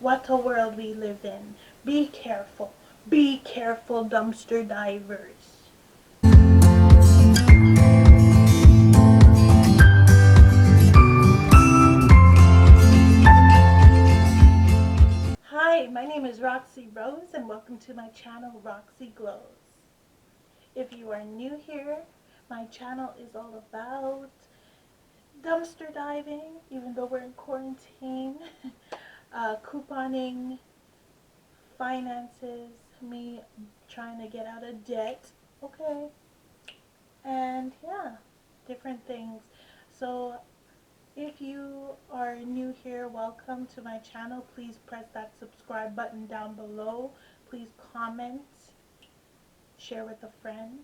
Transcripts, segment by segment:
What a world we live in. Be careful. Be careful, dumpster divers. Hi, my name is Roxy Rose and welcome to my channel, Roxy Glows. If you are new here, my channel is all about dumpster diving, even though we're in quarantine, couponing, finances, me trying to get out of debt, okay, and yeah, different things. So if you are new here, welcome to my channel. Please press that subscribe button down below. Please comment, share with a friend,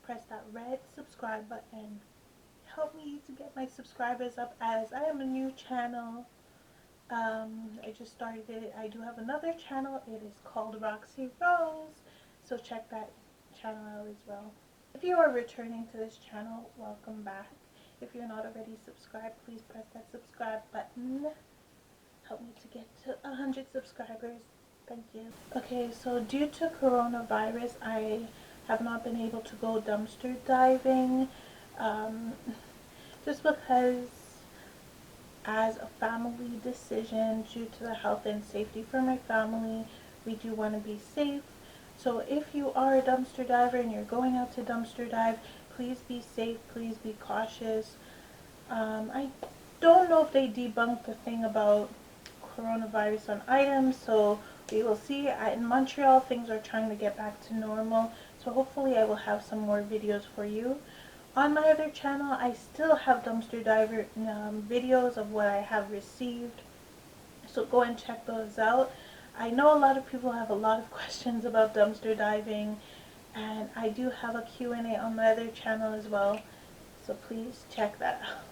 press that red subscribe button. Help me to get my subscribers up, as I am a new channel. I just started it. I do have another channel. It is called Roxy Rose, so check that channel out as well. If you are returning to this channel, welcome back. If you're not already subscribed, please press that subscribe button. Help me to get to 100 subscribers. Thank you. Okay, so due to coronavirus, I have not been able to go dumpster diving, um, just because as a family decision, due to the health and safety for my family, we do want to be safe. So if you are a dumpster diver and you're going out to dumpster dive, please be safe, please be cautious. I don't know if they debunked the thing about coronavirus on items, so we will see. In Montreal, things are trying to get back to normal, so hopefully I will have some more videos for you. On my other channel, I still have dumpster diver videos of what I have received, so go and check those out. I know a lot of people have a lot of questions about dumpster diving, and I do have a Q&A on my other channel as well, so please check that out.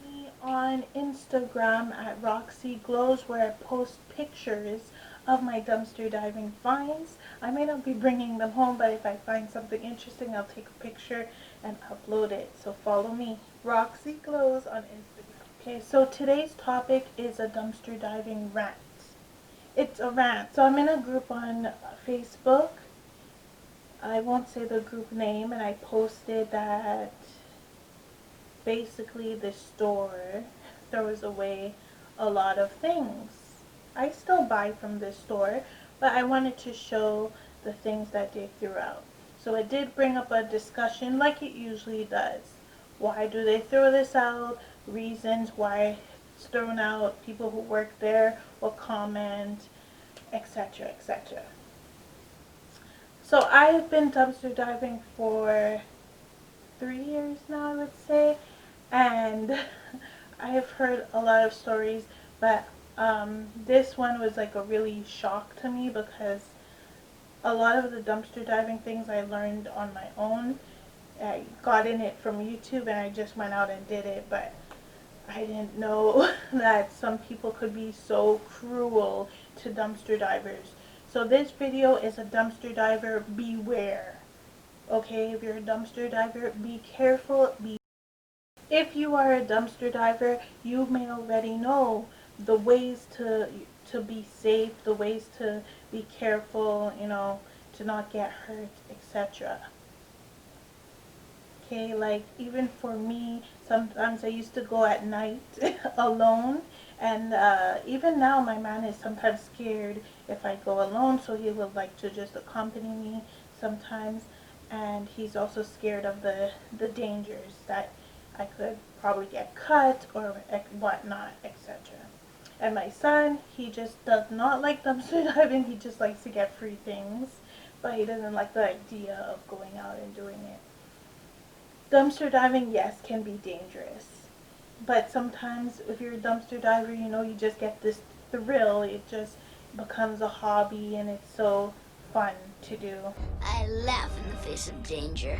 Follow me on Instagram at Roxy Glows, where I post pictures of my dumpster diving finds. I may not be bringing them home, but if I find something interesting, I'll take a picture and upload it. So follow me, Roxy Glows, on Instagram. Okay, so today's topic is a dumpster diving rant. It's a rant. So I'm in a group on Facebook. I won't say the group name, and I posted that basically the store throws away a lot of things. I still buy from this store, but I wanted to show the things that they threw out. So it did bring up a discussion like it usually does. Why do they throw this out? Reasons why it's thrown out. People who work there will comment, etc., etc. So I've been dumpster diving for 3 years now, I would say, and I've heard a lot of stories, but this one was like a really shock to me, because a lot of the dumpster diving things I learned on my own. I got in it from YouTube and I just went out and did it, but I didn't know that some people could be so cruel to dumpster divers. So this video is a dumpster diver beware. Okay, if you're a dumpster diver, be careful. If you are a dumpster diver, you may already know the ways to be safe, the ways to be careful, to not get hurt, etc. Okay, like even for me, sometimes I used to go at night alone, and even now my man is sometimes scared if I go alone, so he would like to just accompany me sometimes, and he's also scared of the dangers that I could probably get cut or whatnot, etc. And my son, he just does not like dumpster diving. He just likes to get free things, but he doesn't like the idea of going out and doing it. Dumpster diving, yes, can be dangerous, but sometimes if you're a dumpster diver, you just get this thrill. It just becomes a hobby, and it's so fun to do. I laugh in the face of danger.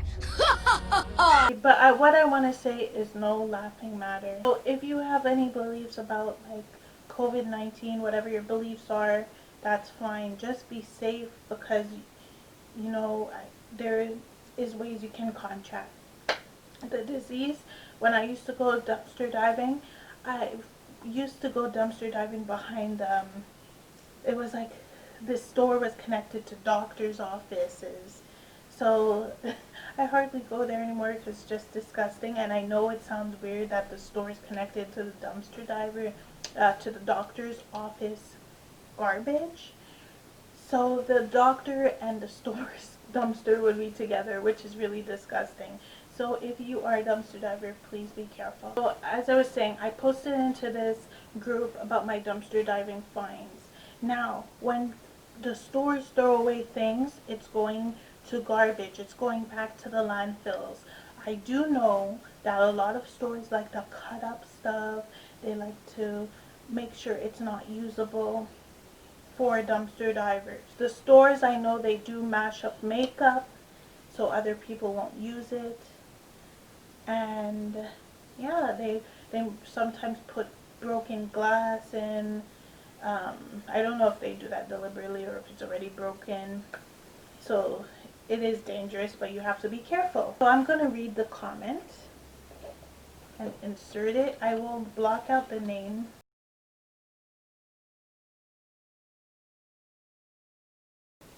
But what I want to say is no laughing matter. So if you have any beliefs about like COVID-19, whatever your beliefs are, that's fine. Just be safe, because there is ways you can contract the disease. When I used to go dumpster diving, I used to go dumpster diving behind it was like this store was connected to doctors' offices. So I hardly go there anymore because it's just disgusting. And I know it sounds weird that the store is connected to the dumpster diver, to the doctor's office garbage. So the doctor and the store's dumpster would be together, which is really disgusting. So if you are a dumpster diver, please be careful. So as I was saying, I posted into this group about my dumpster diving finds. Now, when the stores throw away things, it's going to garbage. It's going back to the landfills. I do know that a lot of stores like to cut up stuff. They like to make sure it's not usable for dumpster divers. The stores, I know they do mash up makeup so other people won't use it. And yeah, they sometimes put broken glass in. I don't know if they do that deliberately or if it's already broken. So it is dangerous, but you have to be careful. So I'm going to read the comment and insert it. I will block out the name.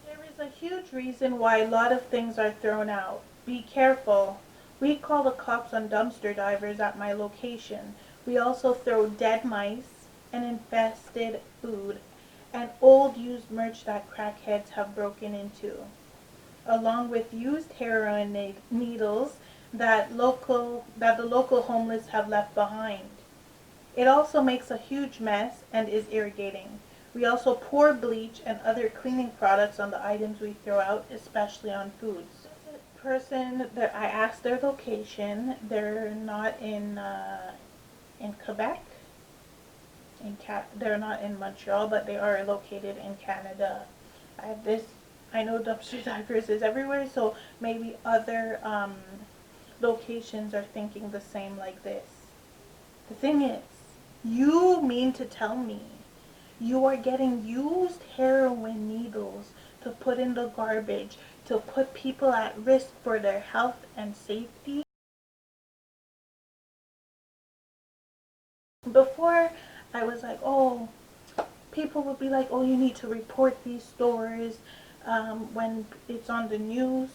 There is a huge reason why a lot of things are thrown out. Be careful. We call the cops on dumpster divers at my location. We also throw dead mice and infested food and old used merch that crackheads have broken into, along with used heroin needles that the local homeless have left behind. It also makes a huge mess and is irritating. We also pour bleach and other cleaning products on the items we throw out, especially on foods. The person that I asked their location, they're not in Quebec. They're not in Montreal, but they are located in Canada. I know dumpster divers is everywhere, so maybe other locations are thinking the same like this. The thing is, you mean to tell me you are getting used heroin needles to put in the garbage to put people at risk for their health and safety? Before, I was like, oh, people would be like, oh, you need to report these stores when it's on the news.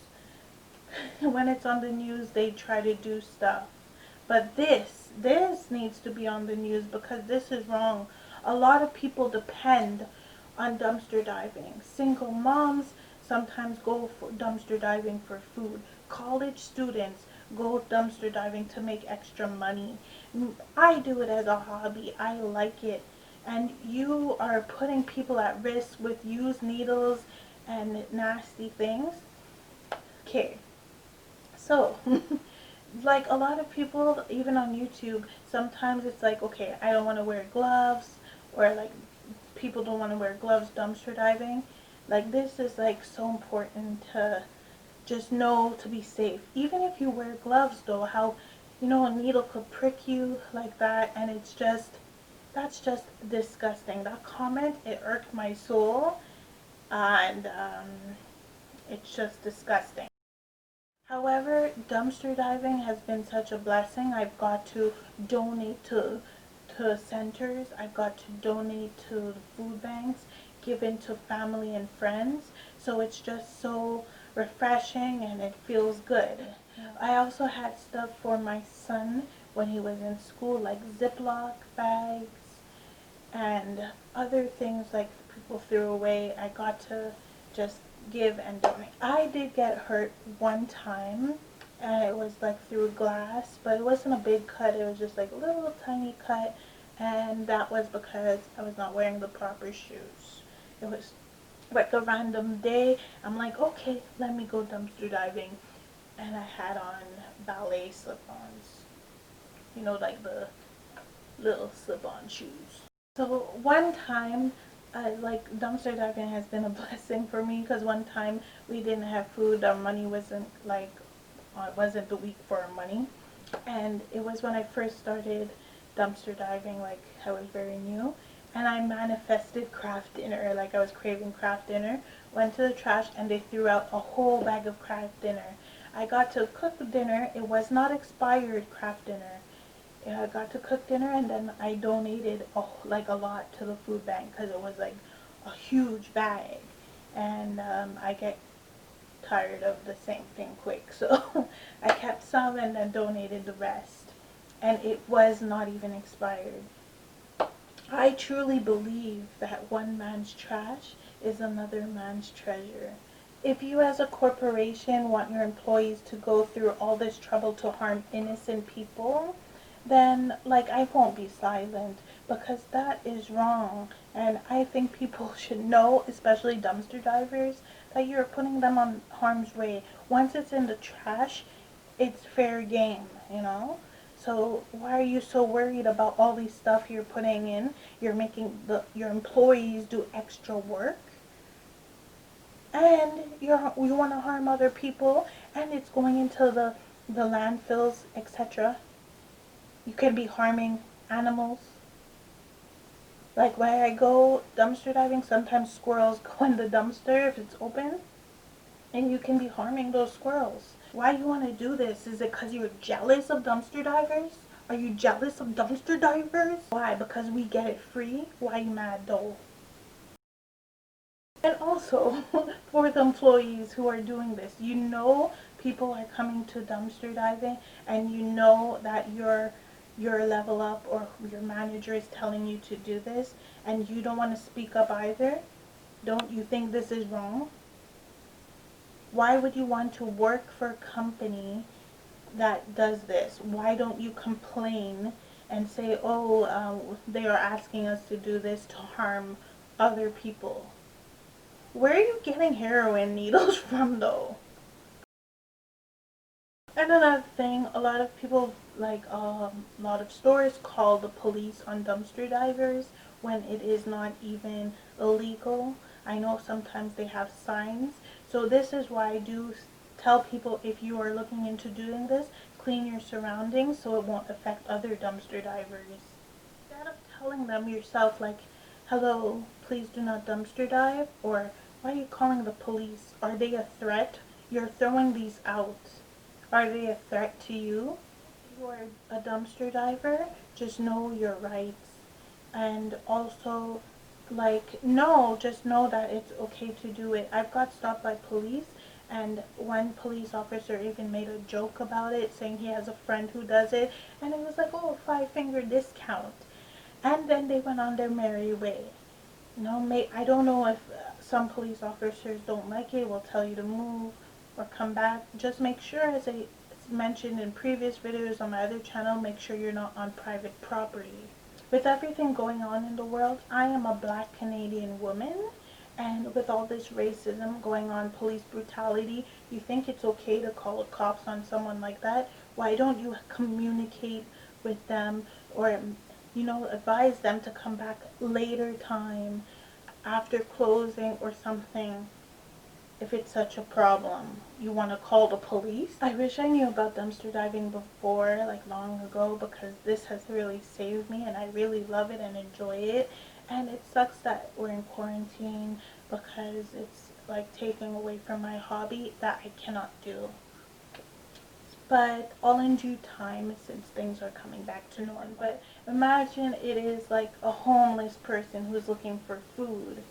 When it's on the news, they try to do stuff. But this needs to be on the news because this is wrong. A lot of people depend on dumpster diving. Single moms sometimes go for dumpster diving for food. College students go dumpster diving to make extra money. I do it as a hobby. I like it. And you are putting people at risk with used needles and nasty things. Okay, so like a lot of people, even on YouTube, sometimes it's like, okay, I don't want to wear gloves, or like people don't want to wear gloves dumpster diving. Like this is like so important to just know to be safe. Even if you wear gloves though, how, you know, a needle could prick you like that, and it's just, that's just disgusting. That comment, it irked my soul, and it's just disgusting. However, dumpster diving has been such a blessing. I've got to donate to centers. I've got to donate to food banks, given to family and friends. So it's just so refreshing and it feels good. I also had stuff for my son when he was in school, like Ziploc bags and other things like people threw away. I got to just give and donate. I did get hurt one time, and it was like through glass, but it wasn't a big cut. It was just like a little tiny cut, and that was because I was not wearing the proper shoes. It was like a random day. I'm like, okay, let me go dumpster diving, and I had on ballet slip-ons. You know, like the little slip-on shoes. So one time, like dumpster diving has been a blessing for me because one time we didn't have food, our money wasn't like, wasn't the week for our money, and it was when I first started dumpster diving, like I was very new, and I manifested Kraft dinner, like I was craving Kraft dinner, went to the trash and they threw out a whole bag of Kraft dinner. I got to cook the dinner. It was not expired Kraft dinner. Yeah, I got to cook dinner, and then I donated like a lot to the food bank because it was like a huge bag, and I get tired of the same thing quick, so I kept some and then donated the rest, and it was not even expired. I truly believe that one man's trash is another man's treasure. If you as a corporation want your employees to go through all this trouble to harm innocent people, then like I won't be silent, because that is wrong. And I think people should know, especially dumpster divers, that you're putting them on harm's way. Once it's in the trash, it's fair game, you know? So why are you so worried about all these stuff you're putting in? You're making your employees do extra work, and you want to harm other people, and it's going into the landfills, etc. You can be harming animals. Like when I go dumpster diving, sometimes squirrels go in the dumpster if it's open, and you can be harming those squirrels. Why do you want to do this? Is it because you're jealous of dumpster divers? Are you jealous of dumpster divers? Why? Because we get it free? Why are you mad though? And also, for the employees who are doing this, you know people are coming to dumpster diving, and you know that your level up or your manager is telling you to do this, and you don't want to speak up either. Don't you think this is wrong? Why would you want to work for a company that does this? Why don't you complain and say, oh, they are asking us to do this to harm other people? Where are you getting heroin needles from though? And another thing, a lot of people, like a lot of stores call the police on dumpster divers when it is not even illegal. I know sometimes they have signs. So this is why I do tell people, if you are looking into doing this, clean your surroundings so it won't affect other dumpster divers. Instead of telling them yourself like, hello, please do not dumpster dive, or why are you calling the police? Are they a threat? You're throwing these out. Are they a threat to you? If you are a dumpster diver, just know your rights. And also, like, no, just know that it's okay to do it. I've got stopped by police, and one police officer even made a joke about it, saying he has a friend who does it, and it was like, oh, 5-finger discount. And then they went on their merry way. No, I don't know if some police officers don't like it, will tell you to move or come back. Just make sure, as I mentioned in previous videos on my other channel, make sure you're not on private property. With everything going on in the world, I am a black Canadian woman, and with all this racism going on, police brutality, you think it's okay to call the cops on someone like that? Why don't you communicate with them, or advise them to come back later time, after closing or something? If it's such a problem, you want to call the police? I wish I knew about dumpster diving before, like long ago, because this has really saved me, and I really love it and enjoy it. And it sucks that we're in quarantine, because it's like taking away from my hobby that I cannot do. But all in due time, since things are coming back to normal. But imagine it is like a homeless person who's looking for food.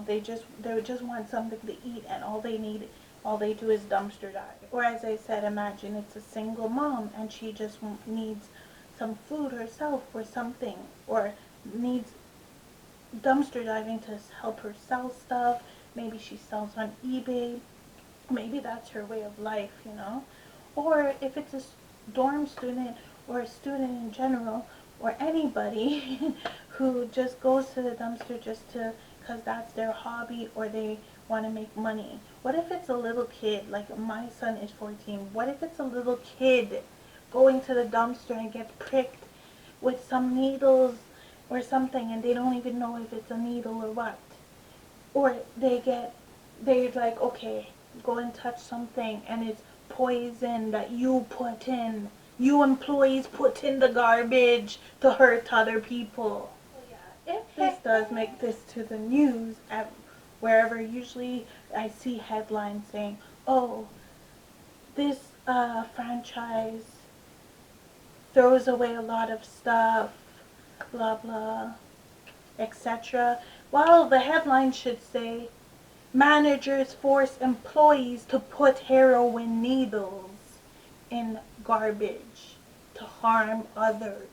They just want something to eat, and all they do is dumpster dive. Or as I said, imagine it's a single mom and she just needs some food herself or something, or needs dumpster diving to help her sell stuff. Maybe she sells on eBay. Maybe that's her way of life. Or if it's a dorm student or a student in general, or anybody who just goes to the dumpster just to, because that's their hobby, or they want to make money. What if it's a little kid? Like, my son is 14. What if it's a little kid going to the dumpster and gets pricked with some needles or something, and they don't even know if it's a needle or what? Or they're like, okay, go and touch something, and it's poison that you employees put in the garbage to hurt other people. If this does make this to the news, wherever, usually I see headlines saying, oh, this franchise throws away a lot of stuff, blah blah, etc. Well, the headline should say, managers force employees to put heroin needles in garbage to harm others.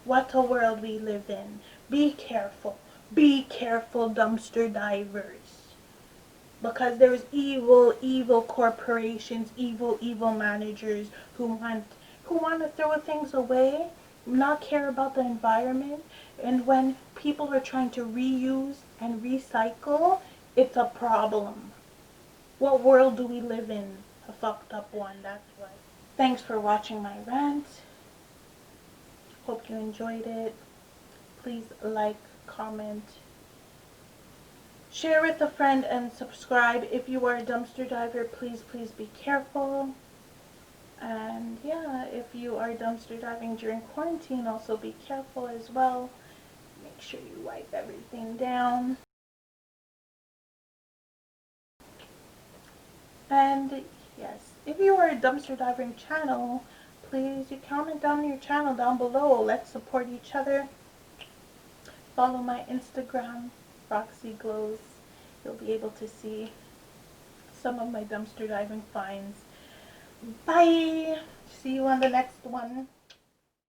What a world we live in. Be careful. Be careful, dumpster divers. Because there's evil, evil corporations, evil, evil managers who want to throw things away, not care about the environment, and when people are trying to reuse and recycle, it's a problem. What world do we live in? A fucked up one, that's why. Thanks for watching my rant. Hope you enjoyed it. Please like, comment, share with a friend, and subscribe. If you are a dumpster diver, please be careful. And yeah, if you are dumpster diving during quarantine, also be careful as well. Make sure you wipe everything down. And yes, if you are a dumpster diving channel, please you comment down your channel down below. Let's support each other. Follow my Instagram, Roxy Glows. You'll be able to see some of my dumpster diving finds. Bye! See you on the next one.